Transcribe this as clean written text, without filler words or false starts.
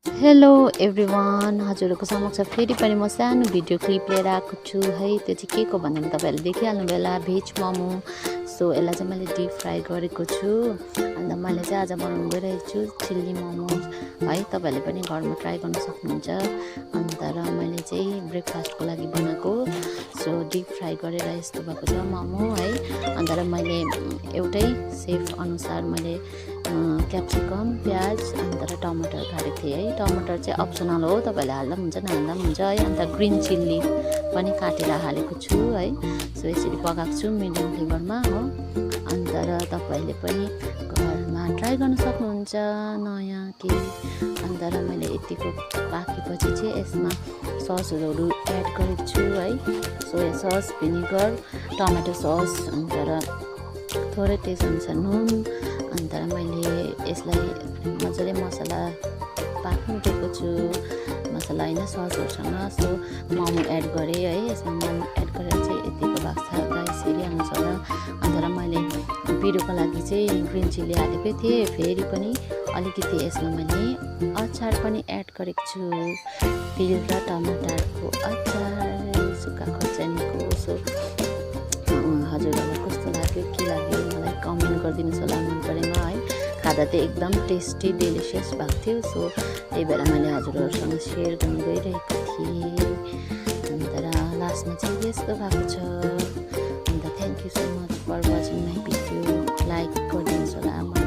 Hello everyone, हजुरहरूको समक्ष फेरि पनि म सानो भिडियो क्लिप लिएर आएको छु है। त्यो चाहिँ के को भन्दा तपाईँहरूले देखिहाल्नु बेला भेज मोमो। सो यसलाई चाहिँ मैले डिप फ्राई गरेको छु। अन्त मैले चाहिँ आज बनाउनु गइरहेको छु चिल्ली मोमो है। तपाईँहरूले पनि घरमा ट्राई गर्न सक्नुहुन्छ। अन्त र मैले चाहिँ ब्रेकफास्टको लागि बनाएको। सो डिप फ्राई गरेर यस्तो भएको छ मोमो है। अन्त र मैले एउटै सेफ अनुसार मैले क्याप्सिकम, प्याज अन्त र टमाटर काटेको थिएँ है। टमाटर चाहिँ अप्सनल हो, तपाईँहरूले हाल्दा पनि हुन्छ नहाल्दा पनि हुन्छ है। अन्त ग्रिन चिल्ली पनि काटेर हालेको छु है। सो यसरी पकाएको छु मिडियम फ्लेभरमा हो। अन्त र तपाईँहरूले पनि घरमा ट्राई गर्न सक्नुहुन्छ नयाँ केही। अन्त र मैले यतिको पाकेपछि चाहिँ यसमा ससहरू एड गरेको छु है। Soya sauce, vinegar, tomato sauce, अन्त र थोरै टेस्ट अनुसार नुन। अन्त मैले यसलाई मजाले मसला पाक्नु दिएको छु, मसला होइन ससहरूसँग। सो मोमो एड गरेँ है। यसमा मोमो एड गरेर चाहिँ यतिको भएको छ गाइस, हेरिहाल्नुहोस् होला। अन्त र मैले पिरोको लागि चाहिँ ग्रिन चिल्ली हालेको थिएँ। फेरि पनि अलिकति यसमा मैले अचार पनि एड गरेको छु, तिल र टमाटरको अचार, सुक्खा खोर्सानीको। सो हजुरहरूलाई कस्तो लाग्यो, के लाग्यो मलाई कमेन्ट गरिदिनुहोस् होला मन परेमा है। खाँदा चाहिँ एकदम टेस्टी डेलिसियस भएको थियो। सो त्यही भएर मैले हजुरहरूसँग सेयर गर्नु गइरहेको थिएँ। अन्त र लास्टमा चाहिँ यस्तो भएको छ। अन्त thank you so much for watching my video. Like गरिदिनुहोस् होला मन